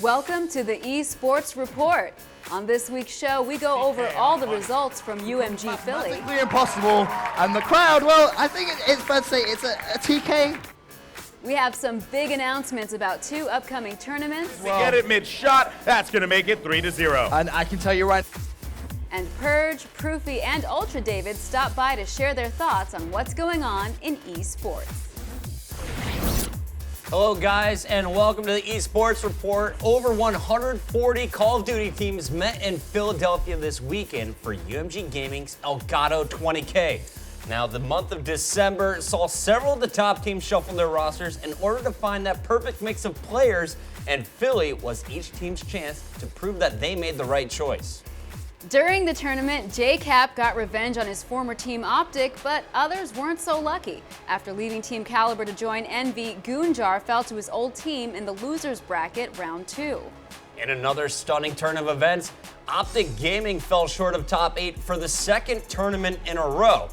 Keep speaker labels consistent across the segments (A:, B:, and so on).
A: Welcome to the eSports Report. On this week's show, we go over all the results from UMG Philly.
B: Mathematically impossible, and the crowd, well, I think it's fair to say it's a TK.
A: We have some big announcements about two upcoming tournaments.
C: We get it mid-shot, that's going to make it 3-0.
B: And I can tell you right.
A: And Purge, Proofy, and Ultra David stop by to share their thoughts on what's going on in eSports.
D: Hello guys, and welcome to the eSports Report. Over 140 Call of Duty teams met in Philadelphia this weekend for UMG Gaming's Elgato 20K. Now, the month of December saw several of the top teams shuffle their rosters in order to find that perfect mix of players, and Philly was each team's chance to prove that they made the right choice.
A: During the tournament, J-Cap got revenge on his former team Optic, but others weren't so lucky. After leaving Team Caliber to join Envy, Goonjar fell to his old team in the losers bracket round 2.
D: In another stunning turn of events, Optic Gaming fell short of top 8 for the second tournament in a row.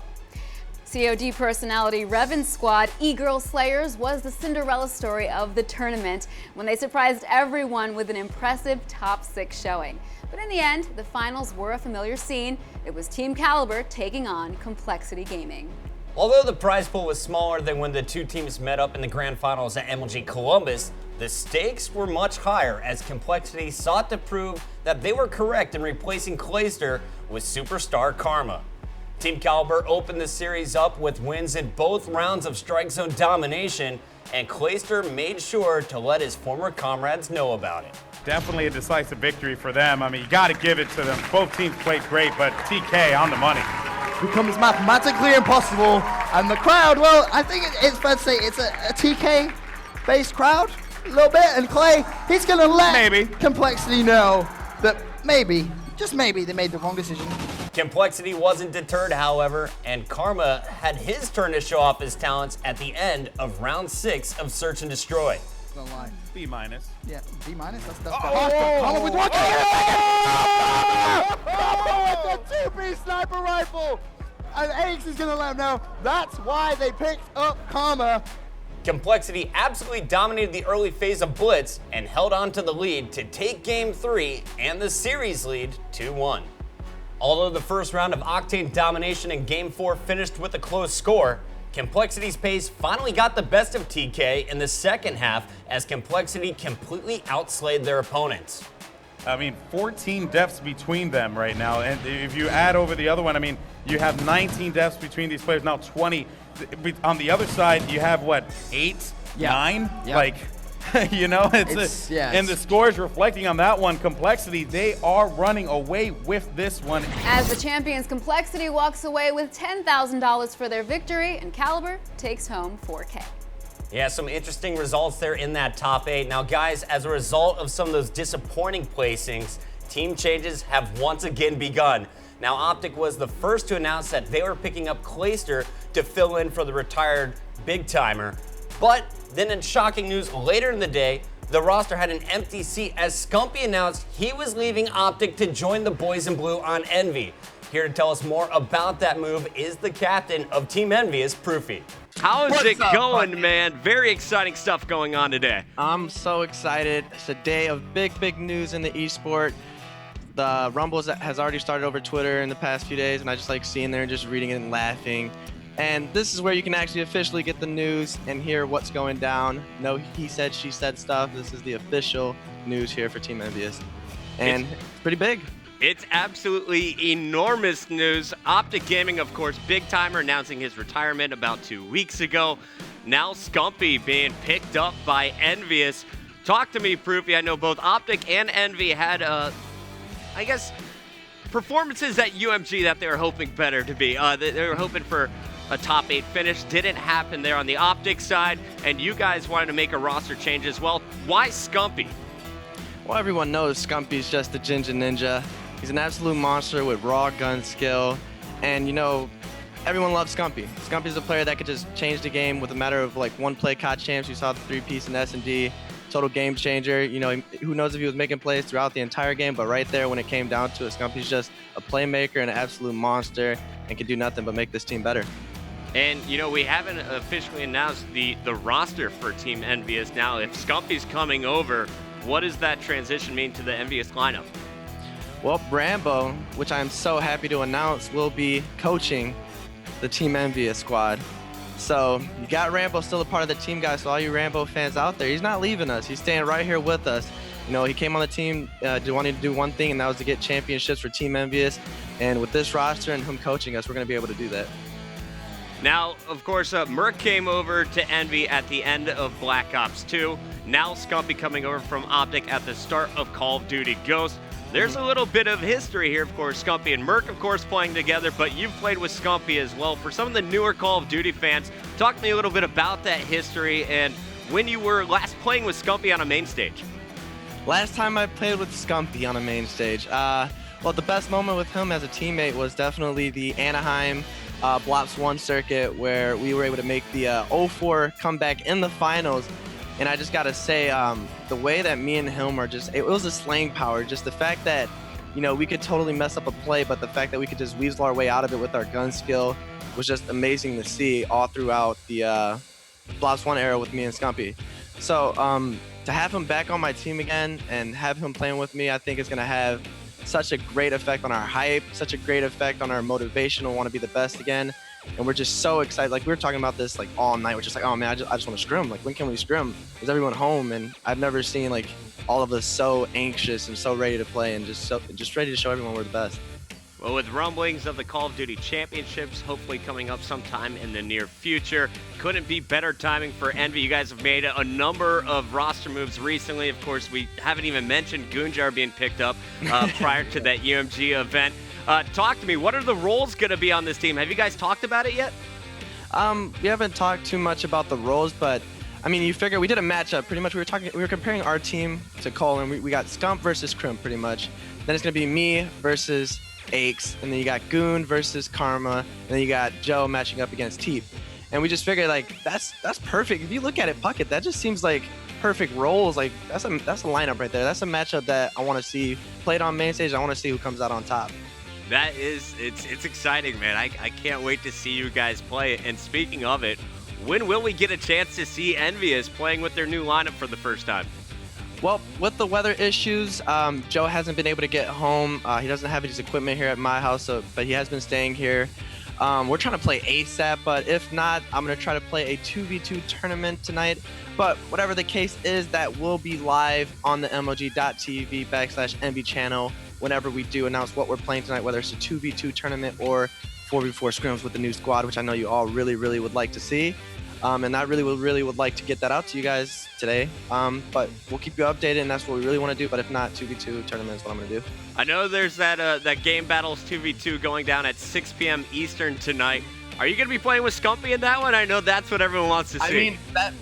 A: COD personality Revan's squad, E-Girl Slayers, was the Cinderella story of the tournament when they surprised everyone with an impressive top 6 showing. But in the end, the finals were a familiar scene. It was Team Caliber taking on Complexity Gaming.
D: Although the prize pool was smaller than when the two teams met up in the grand finals at MLG Columbus, the stakes were much higher as Complexity sought to prove that they were correct in replacing Clayster with superstar Karma. Team Caliber opened the series up with wins in both rounds of Strike Zone domination, and Clayster made sure to let his former comrades know about it.
C: Definitely a decisive victory for them. I mean, you got to give it to them. Both teams played great, but TK on the money.
B: Becomes mathematically impossible, and the crowd, well, I think it's fair to say it's a TK-based crowd, a little bit, and Clay, he's going to let Complexity know that maybe, just maybe, they made the wrong decision.
D: Complexity wasn't deterred, however, and Karma had his turn to show off his talents at the end of round 6 of Search and Destroy.
B: Don't lie.
C: B-.
B: Yeah, B-. That's the
C: Karma
B: with one with the 2B sniper rifle! And Aix is gonna let him know that's why they picked up Karma.
D: Complexity absolutely dominated the early phase of Blitz and held on to the lead to take Game 3 and the series lead 2-1. Although the first round of Octane domination in Game 4 finished with a close score, Complexity's pace finally got the best of TK in the second half as Complexity completely outslayed their opponents.
C: I mean, 14 deaths between them right now, and if you add over the other one, I mean, you have 19 deaths between these players, now 20. On the other side, you have, what, 8, 9?
B: Yeah.
C: Like, you know, and the scores reflecting on that one, Complexity, they are running away with this one.
A: As the champions, Complexity walks away with $10,000 for their victory, and Caliber takes home $4K.
D: Yeah, some interesting results there in that top 8. Now, guys, as a result of some of those disappointing placings, team changes have once again begun. Now, Optic was the first to announce that they were picking up Clayster to fill in for the retired big-timer. But then in shocking news later in the day, the roster had an empty seat as Scumpy announced he was leaving Optic to join the Boys in Blue on Envy. Here to tell us more about that move is the captain of Team Envious, Proofy.
E: How is it going, man? Very exciting stuff going on today.
F: I'm so excited. It's a day of big news in the esport. The rumbles has already started over Twitter in the past few days, and I just like seeing there and just reading it and laughing. And this is where you can actually officially get the news and hear what's going down. No he said, she said stuff. This is the official news here for Team Envious. And it's pretty big.
E: It's absolutely enormous news. Optic Gaming, of course, big timer, announcing his retirement about 2 weeks ago. Now Scumpy being picked up by Envious. Talk to me, Proofy. I know both Optic and Envy had, I guess, performances at UMG that they were hoping better to be. They were hoping for a top 8 finish. Didn't happen there on the Optic side, and you guys wanted to make a roster change as well. Why Scumpy?
F: Well, everyone knows Scumpy's just a Ginger Ninja. He's an absolute monster with raw gun skill, and you know, everyone loves Scumpy. Scumpy's a player that could just change the game with a matter of like one play. COD Champs, you saw the 3-piece in S&D, total game changer. You know, who knows if he was making plays throughout the entire game, but right there when it came down to it, Scumpy's just a playmaker and an absolute monster and can do nothing but make this team better.
E: And, you know, we haven't officially announced the roster for Team Envious. Now, if Scumpy's coming over, what does that transition mean to the Envious lineup?
F: Well, Rambo, which I am so happy to announce, will be coaching the Team Envious squad. So you got Rambo still a part of the team, guys. So all you Rambo fans out there, he's not leaving us. He's staying right here with us. You know, he came on the team wanting to do one thing, and that was to get championships for Team Envious. And with this roster and him coaching us, we're going to be able to do that.
E: Now, of course, Merc came over to Envy at the end of Black Ops 2. Now Scumpy coming over from Optic at the start of Call of Duty Ghost. There's a little bit of history here, of course. Scumpy and Merc, of course, playing together, but you've played with Scumpy as well. For some of the newer Call of Duty fans, talk to me a little bit about that history and when you were last playing with Scumpy on a main stage.
F: Last time I played with Scumpy on a main stage, well, the best moment with him as a teammate was definitely the Anaheim Blops 1 circuit, where we were able to make the 0-4 comeback in the finals. And I just got to say, the way that me and him are just, it was a slaying power. Just the fact that, you know, we could totally mess up a play, but the fact that we could just weasel our way out of it with our gun skill was just amazing to see all throughout the Blops 1 era with me and Scumpy. So to have him back on my team again and have him playing with me, I think is going to have such a great effect on our hype, such a great effect on our motivation to want to be the best again. And we're just so excited. Like, we were talking about this like all night. We're just like, oh man, I just want to scrim. Like, when can we scrim? Is everyone home? And I've never seen like all of us so anxious and so ready to play and just ready to show everyone we're the best.
E: Well, with rumblings of the Call of Duty Championships hopefully coming up sometime in the near future, couldn't be better timing for Envy. You guys have made a number of roster moves recently. Of course, we haven't even mentioned Goonjar being picked up prior to that UMG event. Talk to me. What are the roles going to be on this team? Have you guys talked about it yet?
F: We haven't talked too much about the roles, but I mean, you figure we did a matchup. Pretty much, we were comparing our team to Cole, and we got Scump versus Crimp, pretty much. Then it's going to be me versus Aches, and then you got Goon versus Karma, and then you got Joe matching up against Teep. And we just figured, like, that's perfect. If you look at it, Puckett, that just seems like perfect roles. Like, that's a lineup right there. That's a matchup that I want to see played on main stage. I want to see who comes out on top.
E: That is, it's exciting, man. I can't wait to see you guys play it. And speaking of it, when will we get a chance to see Envious playing with their new lineup for the first time?
F: Well, with the weather issues, Joe hasn't been able to get home. He doesn't have his equipment here at my house, but he has been staying here. We're trying to play ASAP, but if not, I'm going to try to play a 2v2 tournament tonight. But whatever the case is, that will be live on the MLG.TV/Envy channel whenever we do announce what we're playing tonight, whether it's a 2v2 tournament or 4v4 scrims with the new squad, which I know you all really, really would like to see. And I really would like to get that out to you guys today. But we'll keep you updated, and that's what we really want to do. But if not, 2v2 tournament is what I'm going to do.
E: I know there's that Game Battles 2v2 going down at 6 p.m. Eastern tonight. Are you going to be playing with Scumpy in that one? I know that's what everyone wants to see.
F: I mean,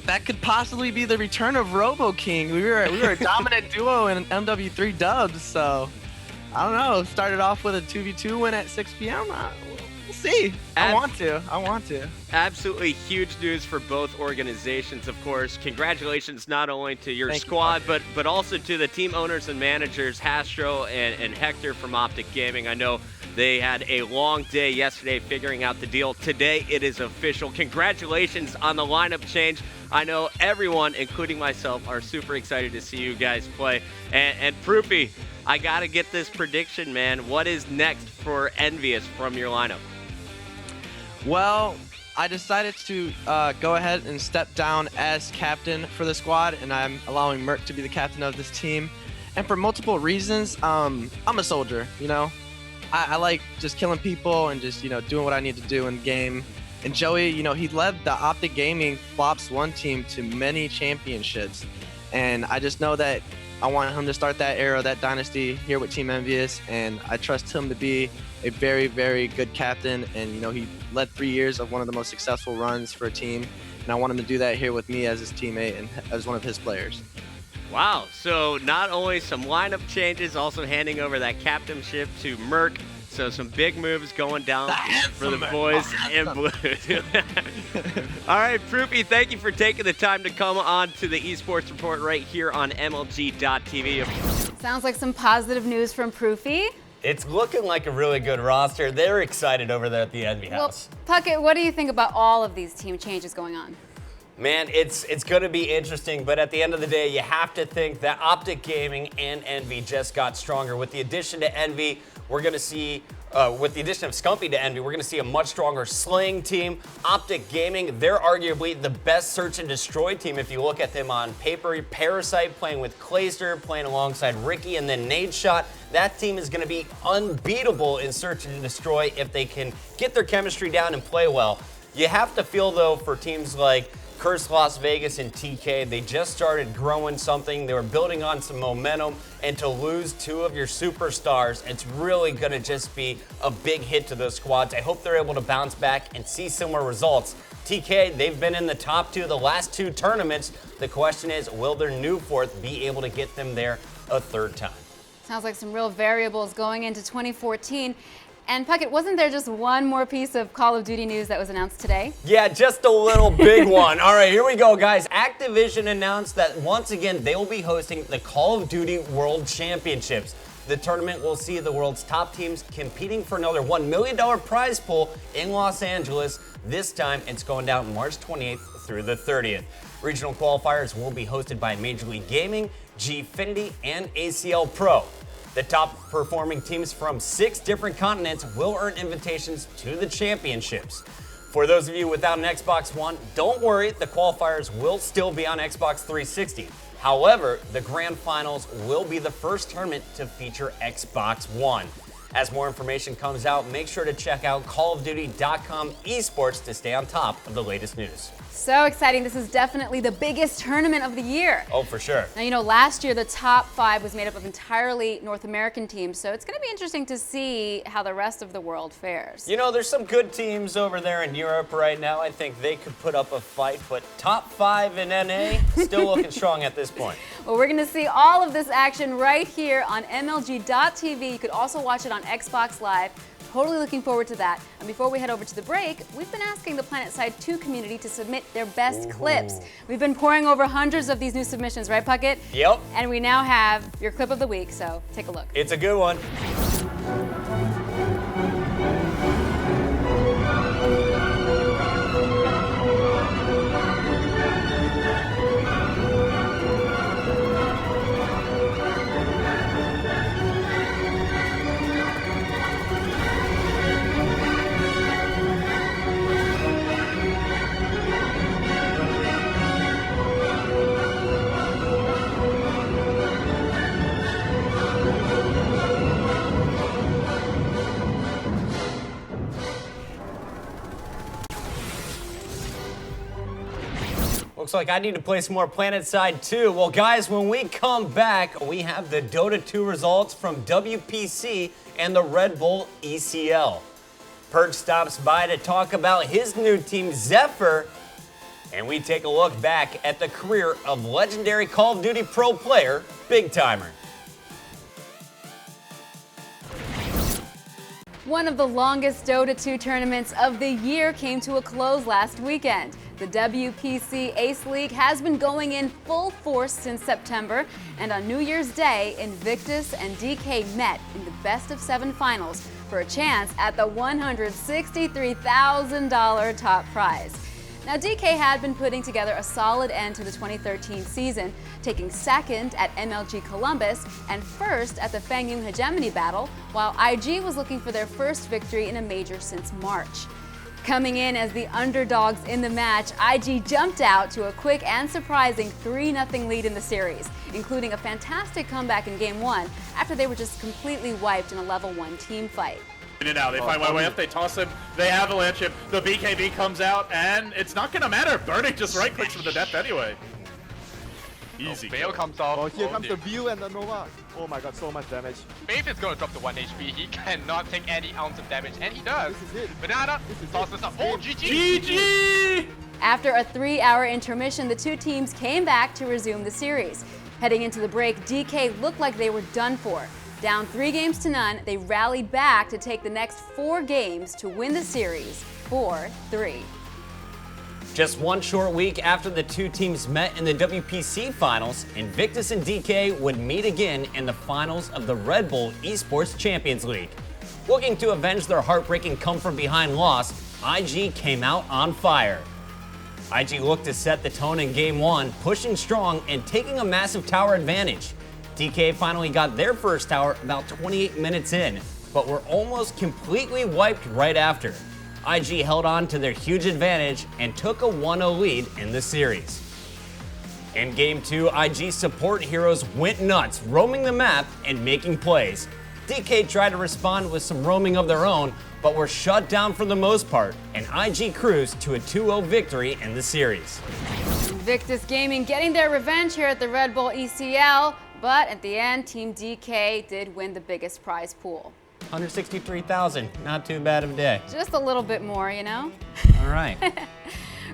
F: that could possibly be the return of Robo King. We were a dominant duo in MW3 dubs, so I don't know. Started off with a 2v2 win at 6 p.m. We'll see. I want to.
E: Absolutely huge news for both organizations, of course. Congratulations not only to your squad, but also to the team owners and managers, Hastro and Hector from Optic Gaming. I know they had a long day yesterday figuring out the deal. Today it is official. Congratulations on the lineup change. I know everyone, including myself, are super excited to see you guys play. And Proofy, I got to get this prediction, man. What is next for Envious from your lineup?
F: Well, I decided to go ahead and step down as captain for the squad, and I'm allowing Merc to be the captain of this team. And for multiple reasons, I'm a soldier, you know. I like just killing people and just, you know, doing what I need to do in the game. And Joey, you know, he led the Optic Gaming Flops 1 team to many championships. And I just know that I want him to start that era, that dynasty here with Team Envious. And I trust him to be a very, very good captain. And, you know, he led 3 years of one of the most successful runs for a team. And I want him to do that here with me as his teammate and as one of his players.
E: Wow, so not only some lineup changes, also handing over that captainship to Merc. So some big moves going down for the boys in blue. All right, Proofy, thank you for taking the time to come on to the Esports Report right here on MLG.TV.
A: Sounds like some positive news from Proofy.
D: It's looking like a really good roster. They're excited over there at the Envy House.
A: Well, Puckett, what do you think about all of these team changes going on?
D: Man, it's going to be interesting, but at the end of the day, you have to think that Optic Gaming and Envy just got stronger. With the addition to Envy, we're going to see, with the addition of Scumpy to Envy, we're going to see a much stronger slaying team. Optic Gaming, they're arguably the best search and destroy team if you look at them on paper. Parasite playing with Clayster, playing alongside Ricky, and then Nadeshot. That team is going to be unbeatable in search and destroy if they can get their chemistry down and play well. You have to feel, though, for teams like Curse Las Vegas and TK, they just started growing something. They were building on some momentum, and to lose two of your superstars, it's really going to just be a big hit to those squads. I hope they're able to bounce back and see similar results. TK, they've been in the top two of the last two tournaments. The question is, will their new fourth be able to get them there a third time?
A: Sounds like some real variables going into 2014. And Puckett, wasn't there just one more piece of Call of Duty news that was announced today?
D: Yeah, just a little big one. All right, here we go, guys. Activision announced that once again, they will be hosting the Call of Duty World Championships. The tournament will see the world's top teams competing for another $1 million prize pool in Los Angeles. This time, it's going down March 28th through the 30th. Regional qualifiers will be hosted by Major League Gaming, Gfinity, and ACL Pro. The top performing teams from 6 different continents will earn invitations to the championships. For those of you without an Xbox One, don't worry, the qualifiers will still be on Xbox 360. However, the grand finals will be the first tournament to feature Xbox One. As more information comes out, make sure to check out callofduty.com eSports to stay on top of the latest news.
A: So exciting. This is definitely the biggest tournament of the year.
D: Oh, for sure.
A: Now, you know, last year the top 5 was made up of entirely North American teams, so it's going to be interesting to see how the rest of the world fares.
D: You know, there's some good teams over there in Europe right now. I think they could put up a fight, but top 5 in NA, still looking strong at this point.
A: Well, we're going to see all of this action right here on MLG.TV. You could also watch it on Xbox Live. Totally looking forward to that. And before we head over to the break, we've been asking the PlanetSide 2 community to submit their best clips. We've been pouring over hundreds of these new submissions, right, Puckett?
D: Yep.
A: And we now have your clip of the week, so take a look.
D: It's a good one. Looks like I need to play some more PlanetSide 2. Well, guys, when we come back, we have the Dota 2 results from WPC and the Red Bull ECL. Purge stops by to talk about his new team, Zephyr, and we take a look back at the career of legendary Call of Duty pro player, Big Timer.
A: One of the longest Dota 2 tournaments of the year came to a close last weekend. The WPC Ace League has been going in full force since September, and on New Year's Day, Invictus and DK met in the best of 7 finals for a chance at the $163,000 top prize. Now, DK had been putting together a solid end to the 2013 season, taking second at MLG Columbus and first at the Fangyun Hegemony Battle, while IG was looking for their first victory in a major since March. Coming in as the underdogs in the match, IG jumped out to a quick and surprising 3-0 lead in the series, including a fantastic comeback in Game 1 after they were just completely wiped in a level 1 team fight.
G: It out. They find one way up, they toss him, they avalanche him, the BKB comes out, and it's not going to matter. Burning just right-clicks for the death anyway. Easy.
H: Veil comes off.
I: Oh, here comes the View and the Nova. Oh my god, so much damage.
H: Faith is going to drop to 1 HP. He cannot take any ounce of damage, and he does.
I: This is it.
H: Banana
I: This is
H: tosses
I: it.
H: up. Oh, GG!
G: GG!
A: After a 3-hour intermission, the two teams came back to resume the series. Heading into the break, DK looked like they were done for. Down 3-0, they rallied back to take the next 4 games to win the series 4-3.
D: Just one short week after the two teams met in the WPC finals, Invictus and DK would meet again in the finals of the Red Bull eSports Champions League. Looking to avenge their heartbreaking come-from-behind loss, IG came out on fire. IG looked to set the tone in Game 1, pushing strong and taking a massive tower advantage. DK finally got their first tower about 28 minutes in, but were almost completely wiped right after. IG held on to their huge advantage and took a 1-0 lead in the series. In Game 2, IG support heroes went nuts, roaming the map and making plays. DK tried to respond with some roaming of their own, but were shut down for the most part, and IG cruised to a 2-0 victory in the series.
A: Invictus Gaming getting their revenge here at the Red Bull ECL, but at the end, Team DK did win the biggest prize pool.
D: 163,000, not too bad of a day.
A: Just a little bit more, you know?
D: All right.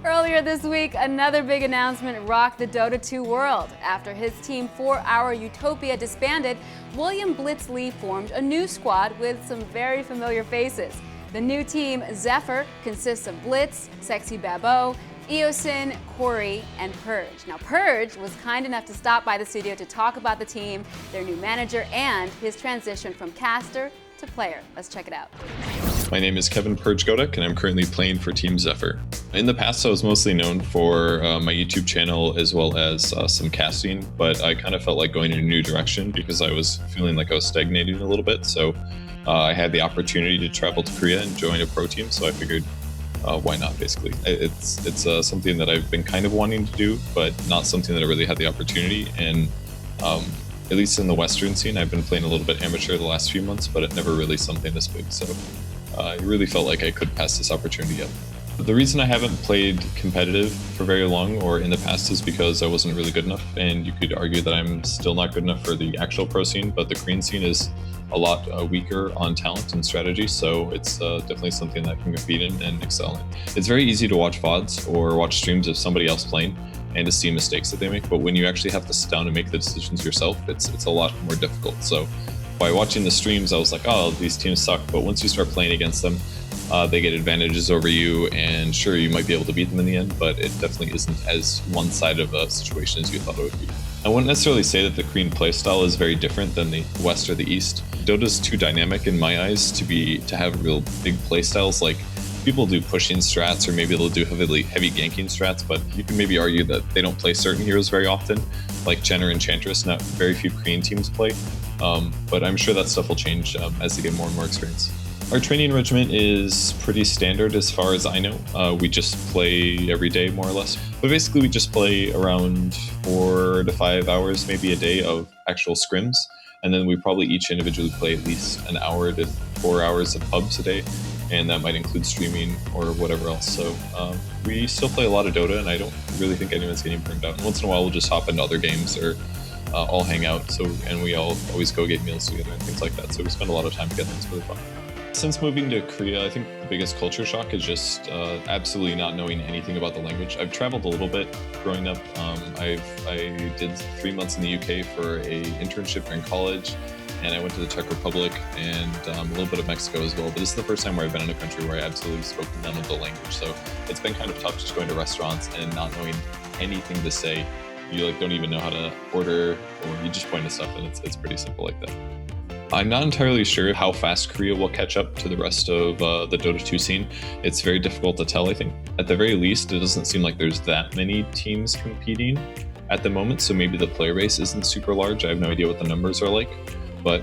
A: Earlier this week, another big announcement rocked the Dota 2 world. After his team 4 Hour Utopia disbanded, William Blitz Lee formed a new squad with some very familiar faces. The new team, Zephyr, consists of Blitz, Sexy Babo, Eosin, Corey, and Purge. Now, Purge was kind enough to stop by the studio to talk about the team, their new manager, and his transition from caster to player. Let's check it out.
J: My name is Kevin Purge Godek, and I'm currently playing for Team Zephyr. In the past, I was mostly known for my YouTube channel as well as some casting, but I kind of felt like going in a new direction because I was feeling like I was stagnating a little bit. So I had the opportunity to travel to Korea and join a pro team, so I figured why not, basically. It's something that I've been kind of wanting to do, but not something that I really had the opportunity. And at least in the Western scene, I've been playing a little bit amateur the last few months, but it never really something this big. So it really felt like I could pass this opportunity up. The reason I haven't played competitive for very long or in the past is because I wasn't really good enough, and you could argue that I'm still not good enough for the actual pro scene, but the Korean scene is a lot weaker on talent and strategy, so it's definitely something that I can compete in and excel in. It's very easy to watch VODs or watch streams of somebody else playing and to see mistakes that they make, but when you actually have to sit down and make the decisions yourself, it's a lot more difficult. So by watching the streams, I was like, oh, these teams suck, but once you start playing against them, they get advantages over you, and sure, you might be able to beat them in the end, but it definitely isn't as one-sided of a situation as you thought it would be. I wouldn't necessarily say that the Korean playstyle is very different than the West or the East. Dota's too dynamic in my eyes to have real big playstyles. Like, people do pushing strats, or maybe they'll do heavy ganking strats, but you can maybe argue that they don't play certain heroes very often, like Chen or Enchantress. Not very few Korean teams play, but I'm sure that stuff will change as they get more and more experience. Our training regimen is pretty standard as far as I know. We just play every day, more or less. But basically, we just play around 4 to 5 hours, maybe a day, of actual scrims. And then we probably each individually play at least an hour to 4 hours of pubs a day. And that might include streaming or whatever else. So we still play a lot of Dota, and I don't really think anyone's getting burned out. And once in a while, we'll just hop into other games or all hang out. And we all always go get meals together and things like that. So we spend a lot of time together. It's really fun. Since moving to Korea, I think the biggest culture shock is just absolutely not knowing anything about the language. I've traveled a little bit growing up. I did 3 months in the UK for an internship in college, and I went to the Czech Republic and a little bit of Mexico as well. But this is the first time where I've been in a country where I absolutely spoke none of the language. So it's been kind of tough just going to restaurants and not knowing anything to say. You don't even know how to order, or you just point to stuff, and it's pretty simple like that. I'm not entirely sure how fast Korea will catch up to the rest of the Dota 2 scene. It's very difficult to tell, I think. At the very least, it doesn't seem like there's that many teams competing at the moment, so maybe the player base isn't super large. I have no idea what the numbers are like. But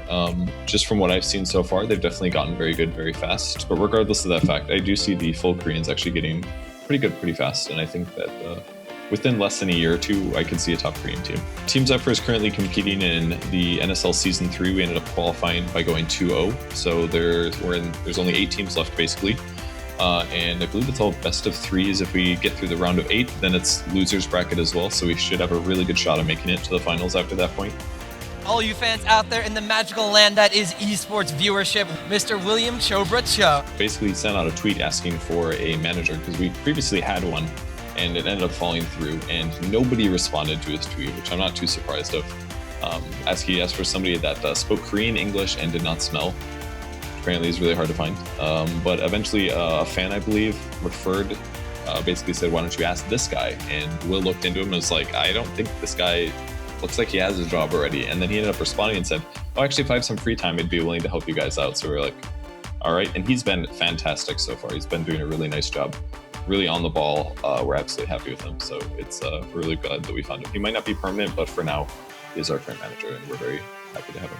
J: just from what I've seen so far, they've definitely gotten very good very fast. But regardless of that fact, I do see the full Koreans actually getting pretty good pretty fast, and I think that within less than a year or two, I could see a top Korean team. Team Zephyr is currently competing in the NSL Season 3. We ended up qualifying by going 2-0. So there's only 8 teams left, basically. And I believe it's all best of 3s. If we get through the round of 8, then it's losers bracket as well. So we should have a really good shot at making it to the finals after that point.
K: All you fans out there in the magical land that is esports viewership, Mr. William Chobra Cho
J: basically sent out a tweet asking for a manager, because we previously had one, and it ended up falling through, and nobody responded to his tweet, which I'm not too surprised of. He asked for somebody that spoke Korean, English, and did not smell. Apparently, it's really hard to find. But eventually, a fan, I believe, referred, basically said, why don't you ask this guy? And Will looked into him and was like, I don't think this guy looks like he has a job already. And then he ended up responding and said, oh, actually, if I have some free time, I'd be willing to help you guys out. So we're like, all right. And he's been fantastic so far. He's been doing a really nice job. really on the ball. We're absolutely happy with him. So it's really glad that we found him. He might not be permanent, but for now, he is our current manager, and we're very happy to have him.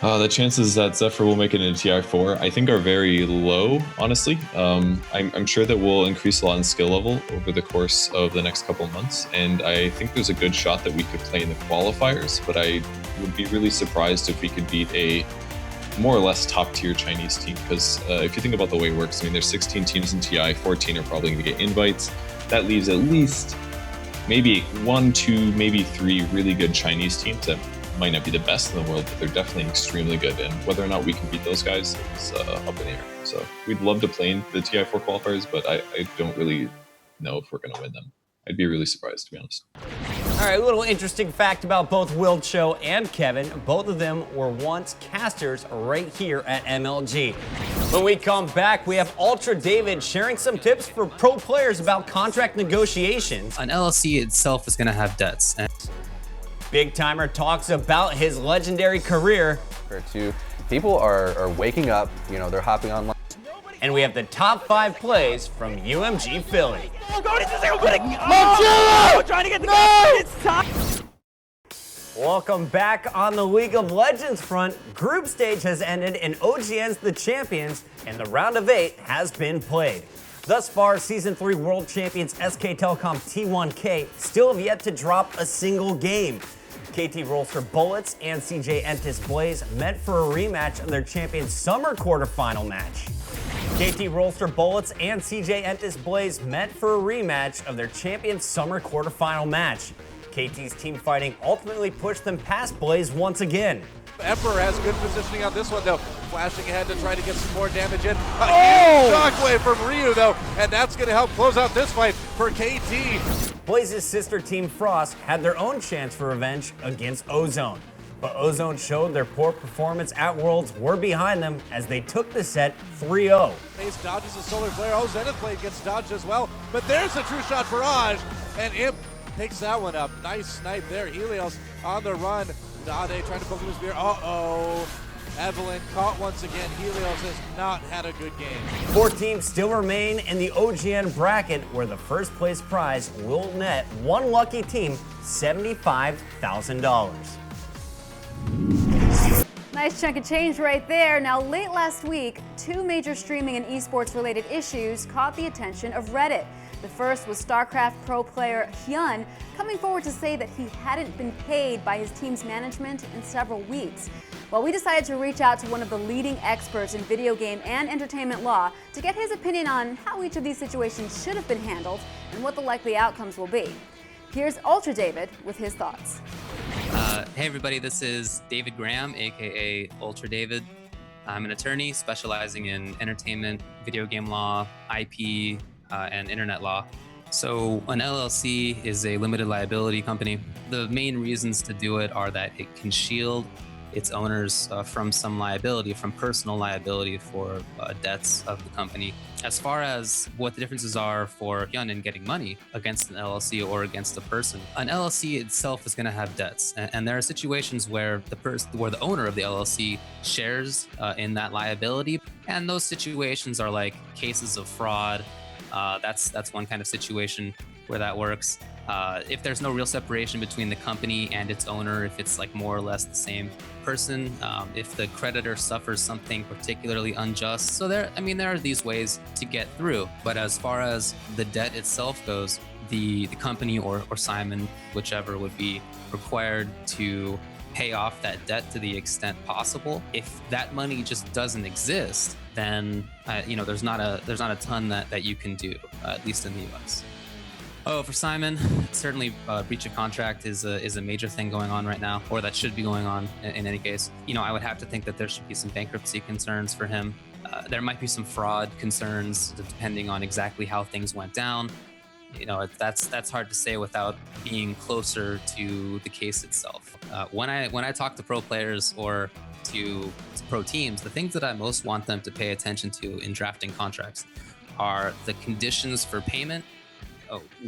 J: The chances that Zephyr will make it into TI4, I think, are very low, honestly. I'm sure that we'll increase a lot in skill level over the course of the next couple of months, and I think there's a good shot that we could play in the qualifiers, but I would be really surprised if we could beat a more or less top-tier Chinese team, because if you think about the way it works, I mean, there's 16 teams in TI, 14 are probably going to get invites. That leaves at least maybe 1, 2, maybe 3 really good Chinese teams that might not be the best in the world, but they're definitely extremely good. And whether or not we can beat those guys is up in the air. So we'd love to play in the TI4 qualifiers, but I don't really know if we're going to win them. I'd be really surprised, to be honest.
D: All right, a little interesting fact about both Wilcho and Kevin. Both of them were once casters right here at MLG. When we come back, we have Ultra David sharing some tips for pro players about contract negotiations.
L: An LLC itself is going to have debts.
D: Big Timer talks about his legendary career.
M: People are waking up, you know, they're hopping online.
D: And we have the top 5 plays from UMG Philly. Welcome back on the League of Legends front. Group stage has ended and OGN's the champions, and the round of 8 has been played. Thus far, Season 3 World Champions SK Telecom T1K still have yet to drop a single game. KT Rolster Bullets and CJ Entis Blaze met for a rematch of their Champions Summer quarterfinal match. KT Rolster Bullets and CJ Entis Blaze met for a rematch of their Champions Summer quarterfinal match. KT's team fighting ultimately pushed them past Blaze once again.
I: Emperor has good positioning on this one, though. Flashing ahead to try to get some more damage in. A huge shockwave from Ryu, though, and that's going to help close out this fight for KT.
D: Blaze's sister team Frost had their own chance for revenge against Ozone. But Ozone showed their poor performance at Worlds were behind them as they took the set 3-0.
I: Ace dodges a solar flare. Oh, Zenith Blade gets dodged as well. But there's a true shot barrage, and Imp picks that one up. Nice snipe there. Helios on the run. Dade trying to poke him with spear. Uh-oh. Evelyn caught once again. Helios has not had a good game.
D: 4 teams still remain in the OGN bracket, where the first place prize will net one lucky team $75,000.
A: Nice chunk of change right there. Now, late last week, 2 major streaming and esports related issues caught the attention of Reddit. The first was Starcraft pro player Hyun coming forward to say that he hadn't been paid by his team's management in several weeks. Well, we decided to reach out to one of the leading experts in video game and entertainment law to get his opinion on how each of these situations should have been handled and what the likely outcomes will be. Here's Ultra David with his thoughts.
L: Hey everybody, this is David Graham, aka Ultra David. I'm an attorney specializing in entertainment, video game law, IP, and internet law. So an LLC is a limited liability company. The main reasons to do it are that it can shield its owners from some liability, from personal liability for debts of the company. As far as what the differences are for Hyun in getting money against an LLC or against a person, an LLC itself is going to have debts, and there are situations where the owner of the LLC shares in that liability, and those situations are like cases of fraud. That's one kind of situation where that works. If there's no real separation between the company and its owner, if it's like more or less the same person, if the creditor suffers something particularly unjust. So there are these ways to get through. But as far as the debt itself goes, the company or Simon, whichever, would be required to pay off that debt to the extent possible. If that money just doesn't exist, then there's not a ton that you can do, at least in the US. Oh, for Simon, certainly breach of contract is a major thing going on right now, or that should be going on in any case. I would have to think that there should be some bankruptcy concerns for him. There might be some fraud concerns depending on exactly how things went down. That's hard to say without being closer to the case itself. When I talk to pro players or to pro teams, the things that I most want them to pay attention to in drafting contracts are the conditions for payment.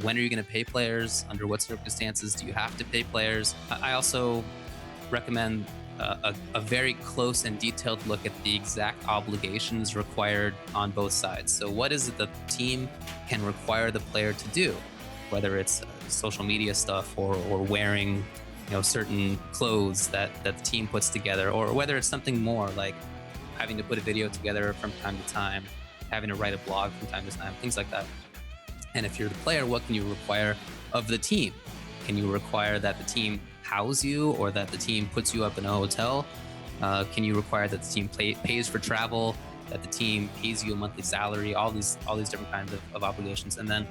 L: When are you going to pay players? Under what circumstances do you have to pay players? I also recommend a very close and detailed look at the exact obligations required on both sides. So what is it that the team can require the player to do, whether it's social media stuff or wearing certain clothes that the team puts together, or whether it's something more like having to put a video together from time to time, having to write a blog from time to time, things like that. And if you're the player, what can you require of the team? Can you require that the team house you, or that the team puts you up in a hotel? Can you require that the team pays for travel, that the team pays you a monthly salary, all these different kinds of obligations? And then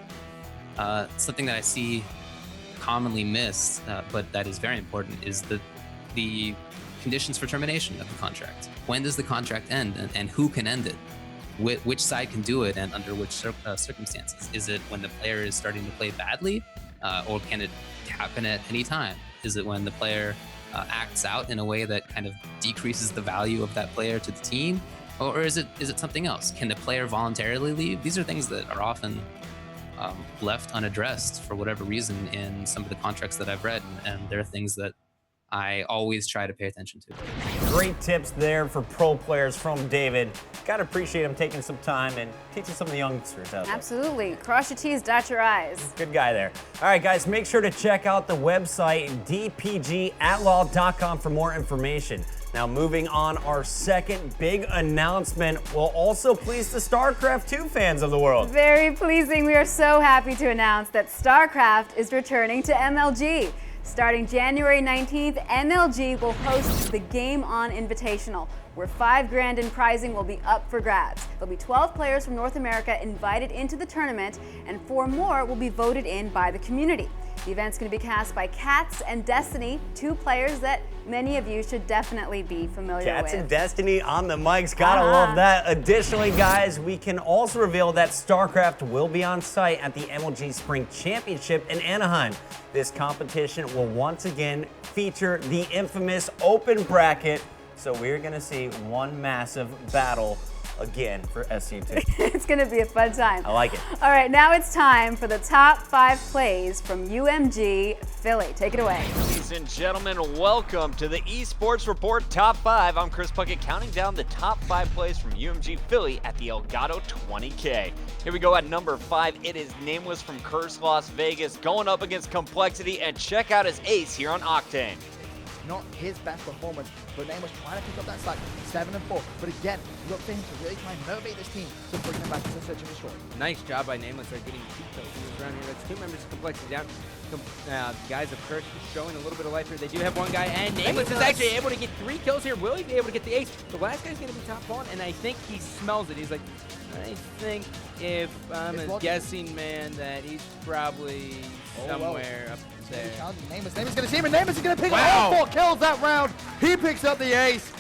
L: something that I see commonly missed, but that is very important, is the conditions for termination of the contract. When does the contract end, and who can end it? Which side can do it, and under which circumstances? Is it when the player is starting to play badly, or can it happen at any time? Is it when the player acts out in a way that kind of decreases the value of that player to the team, or is it something else? Can the player voluntarily leave? These are things that are often left unaddressed for whatever reason in some of the contracts that I've read, and they're things that I always try to pay attention to.
D: Great tips there for pro players from David. Gotta appreciate him taking some time and teaching some of the youngsters out there.
A: Absolutely. Cross your T's, dot your I's.
D: Good guy there. All right, guys, make sure to check out the website, dpgatlaw.com, for more information. Now, moving on, our second big announcement will also please the Starcraft 2 fans of the world.
A: Very pleasing. We are so happy to announce that Starcraft is returning to MLG. Starting January 19th, MLG will host the Game On Invitational, where $5 grand in prizing will be up for grabs. There'll be 12 players from North America invited into the tournament, and 4 more will be voted in by the community. The event's going to be cast by Cats and Destiny, 2 players that many of you should definitely be familiar with.
D: Cats and Destiny on the mics, gotta love that. Additionally, guys, we can also reveal that Starcraft will be on site at the MLG Spring Championship in Anaheim. This competition will once again feature the infamous open bracket, so we're gonna see one massive battle again for SC2.
A: It's going to be a fun time.
D: I like it.
A: All right, now it's time for the top 5 plays from UMG Philly. Take it away.
N: Ladies and gentlemen, welcome to the eSports Report Top 5. I'm Chris Puckett, counting down the top 5 plays from UMG Philly at the Elgato 20K. Here we go at number 5. It is Nameless from Curse Las Vegas going up against Complexity, and check out his ace here on Octane.
B: Not his best performance, but Nameless trying to pick up that slack, 7-4. But again, look for him to really try and motivate this team to bring them back to search and destroy.
O: Nice job by Nameless at getting 2 kills around here. That's 2 members of Complexity down. Guys of Curse showing a little bit of life here. They do have 1 guy, and Nameless is actually able to get 3 kills here. Will he be able to get the ace? The last guy's going to be top pawn, and I think he smells it. He's like, I think if I'm a guessing man, that he's probably somewhere up there.
B: Nameless going to see him, and Nameless is going to pick up all 4 kills that round. He picks up the ace.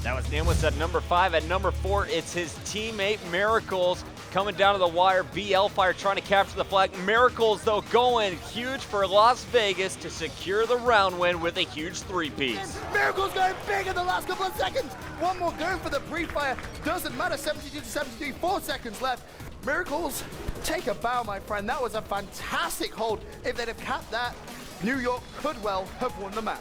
N: That was Nameless at number 5. At number 4, it's his teammate Miracles coming down to the wire. BL Fire trying to capture the flag. Miracles, though, going huge for Las Vegas to secure the round win with a huge 3-piece.
B: Miracles going big in the last couple of seconds. One more going for the pre-fire. Doesn't matter, 72 to 73, 4 seconds left. Miracles, take a bow, my friend. That was a fantastic hold. If they'd have capped that, New York could well have won the match.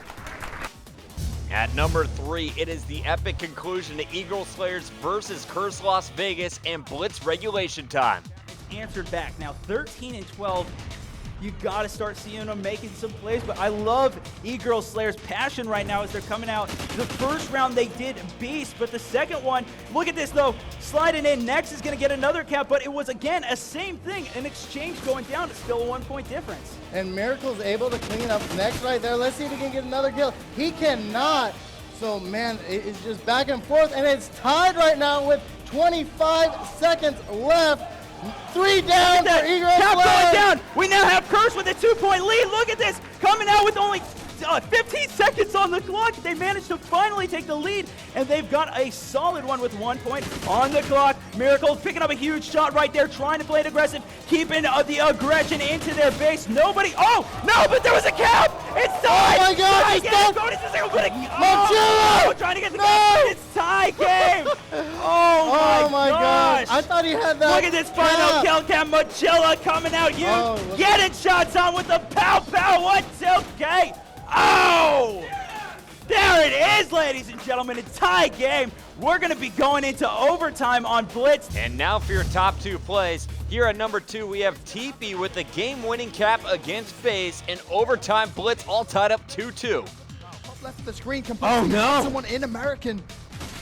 N: At number 3, it is the epic conclusion to Eagle Slayers versus Curse Las Vegas and Blitz regulation time.
P: Answered back. Now 13 and 12. You got to start seeing them making some plays, but I love E-Girl Slayer's passion right now as they're coming out. The first round they did beast, but the second one, look at this though, sliding in. Next is going to get another cap, but it was again a same thing, an exchange going down. It's still a 1-point difference.
Q: And Miracle's able to clean up Next right there. Let's see if he can get another kill. He cannot. So man, it's just back and forth, and it's tied right now with 25 seconds left. 3 down for Eagle
P: Cap
Q: Slayers.
P: going down. We now have Curse with a 2-point lead. Look at this, coming out with only 15 seconds on the clock. They managed to finally take the lead, and they've got a solid one with 1 point on the clock. Miracles picking up a huge shot right there, trying to play it aggressive, keeping the aggression into their base. Nobody, oh, no, but there was a cap. It's tied.
Q: Oh my God,
P: it's tied trying to get the cap. It's tie game. Oh my gosh.
Q: I thought he had that.
P: Look at this final kill cam. Machilla coming out huge, getting shots on with the pow pow. What's okay? Oh! There it is, ladies and gentlemen, a tie game. We're going to be going into overtime on Blitz.
N: And now for your top 2 plays. Here at number 2, we have TP with the game-winning cap against FaZe in overtime Blitz, all tied up 2-2.
B: Top left of the screen,
P: Oh, no.
B: someone in American.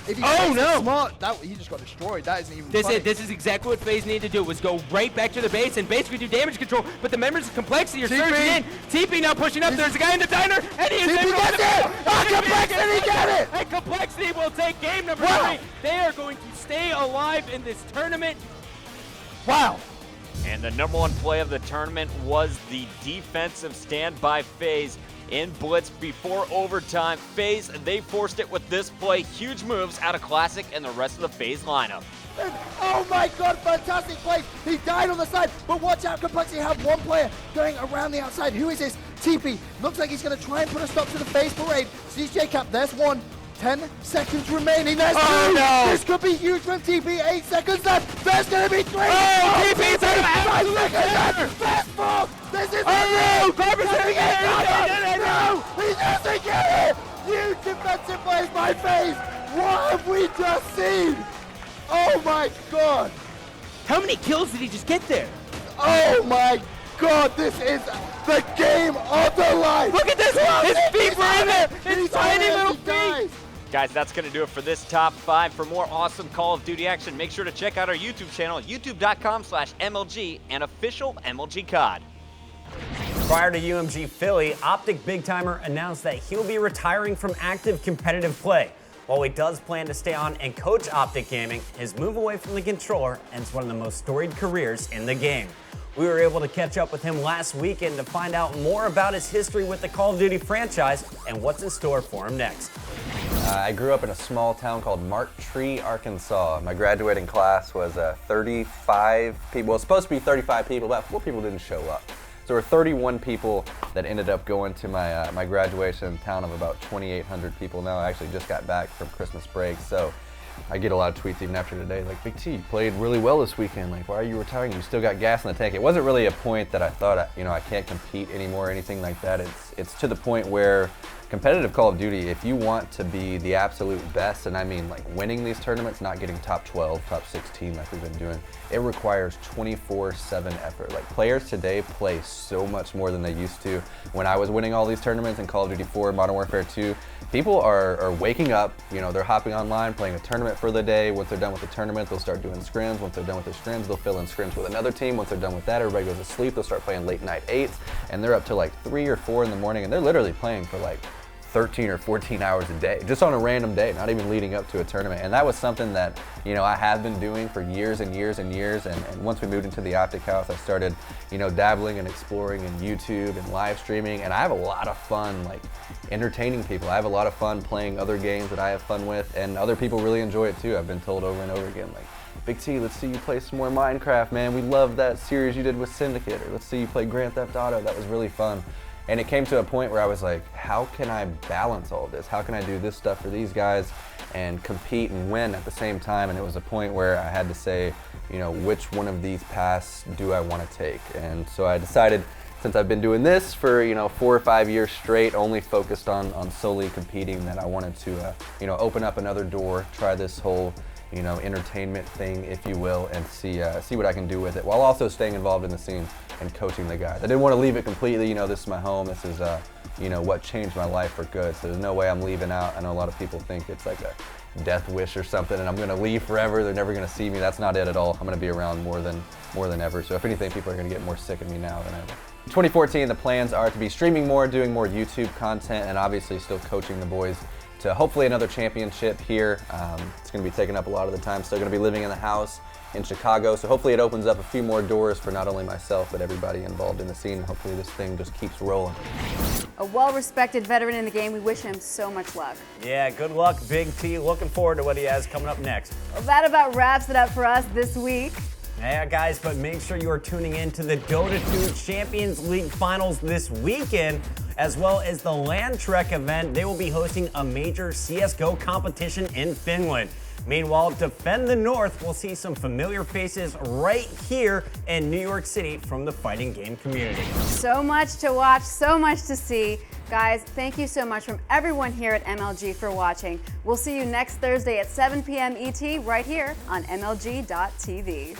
B: If he
O: Oh, no.
B: smart, he just got destroyed. That isn't even
O: This
B: funny.
O: is exactly what FaZe needed to do, was go right back to the base and basically do damage control, but the members of Complexity are surging in. TP now pushing up, there's a guy in the diner, and he is able to
B: gets it! Oh, Complexity got it!
O: And Complexity will take game number 3. They are going to stay alive in this tournament.
B: Wow.
N: And the number 1 play of the tournament was the defensive stand by FaZe in Blitz before overtime. FaZe, they forced it with this play. Huge moves out of Classic and the rest of the FaZe lineup.
B: Oh my god, fantastic play. He died on the side, but watch out, Complexity have one player going around the outside. Who is this? TP. Looks like he's going to try and put a stop to the FaZe parade. CJ Cap, there's one. 10 seconds remaining. There's 2.
O: No.
B: This could be huge from TP. 8 seconds left. There's going to be 3.
O: Oh, TP's out of
B: 5 seconds left. There's 4. This is
O: no.
B: Garbage No. He doesn't get it. Huge defensive plays by FaZe. What have we just seen? Oh my god.
P: How many kills did he just get there?
B: Oh my god, this is the game of the life.
O: Look at this. His feet were in there. His tiny little feet.
N: Guys, that's going to do it for this top 5. For more awesome Call of Duty action, make sure to check out our YouTube channel, youtube.com/MLG and official MLG COD.
D: Prior to UMG Philly, Optic Big Timer announced that he'll be retiring from active competitive play. While he does plan to stay on and coach Optic Gaming, his move away from the controller ends one of the most storied careers in the game. We were able to catch up with him last weekend to find out more about his history with the Call of Duty franchise and what's in store for him next.
M: I grew up in a small town called Marktree, Arkansas. My graduating class was 35 people. Well, it was supposed to be 35 people, about 4 people didn't show up. So there were 31 people that ended up going to my graduation town of about 2,800 people now. I actually just got back from Christmas break, so I get a lot of tweets even after today, like, Big T, you played really well this weekend. Like, why are you retiring? You still got gas in the tank. It wasn't really a point that I thought, I can't compete anymore or anything like that. It's to the point where competitive Call of Duty, if you want to be the absolute best, and I mean like winning these tournaments, not getting top 12, top 16 like we've been doing, it requires 24/7 effort. Like, players today play so much more than they used to. When I was winning all these tournaments in Call of Duty 4, Modern Warfare 2, people are waking up, they're hopping online, playing a tournament for the day. Once they're done with the tournament, they'll start doing scrims. Once they're done with their scrims, they'll fill in scrims with another team. Once they're done with that, everybody goes to sleep. They'll start playing late night 8s, and they're up to like 3 or 4 in the morning, and they're literally playing for like 13 or 14 hours a day, just on a random day, not even leading up to a tournament. And that was something that, I have been doing for years and years and years. And once we moved into the Optic House, I started, dabbling and exploring in YouTube and live streaming. And I have a lot of fun, like, entertaining people. I have a lot of fun playing other games that I have fun with, and other people really enjoy it too. I've been told over and over again, like, Big T, let's see you play some more Minecraft, man. We love that series you did with Syndicate. Or let's see you play Grand Theft Auto. That was really fun. And it came to a point where I was like, how can I balance all of this? How can I do this stuff for these guys and compete and win at the same time? And it was a point where I had to say, which one of these paths do I want to take? And so I decided, since I've been doing this for 4 or 5 years straight, only focused on solely competing, that I wanted to open up another door, try this whole entertainment thing, if you will, and see what I can do with it, while also staying involved in the scene and coaching the guys. I didn't want to leave it completely. This is my home. This is what changed my life for good. So there's no way I'm leaving out. I know a lot of people think it's like a death wish or something, and I'm going to leave forever. They're never going to see me. That's not it at all. I'm going to be around more than ever. So if anything, people are going to get more sick of me now than ever. 2014, the plans are to be streaming more, doing more YouTube content, and obviously still coaching the boys to hopefully another championship here. It's going to be taking up a lot of the time. Still going to be living in the house in Chicago, so hopefully it opens up a few more doors for not only myself, but everybody involved in the scene. Hopefully this thing just keeps rolling.
A: A well-respected veteran in the game, we wish him so much luck.
D: Yeah, good luck, Big T. Looking forward to what he has coming up next.
A: Well, that about wraps it up for us this week.
D: Yeah, guys, but make sure you are tuning in to the Dota 2 Champions League Finals this weekend, as well as the Land Trek event. They will be hosting a major CSGO competition in Finland. Meanwhile, Defend the North will see some familiar faces right here in New York City from the fighting game community.
A: So much to watch, so much to see. Guys, thank you so much from everyone here at MLG for watching. We'll see you next Thursday at 7 p.m. ET right here on MLG.tv.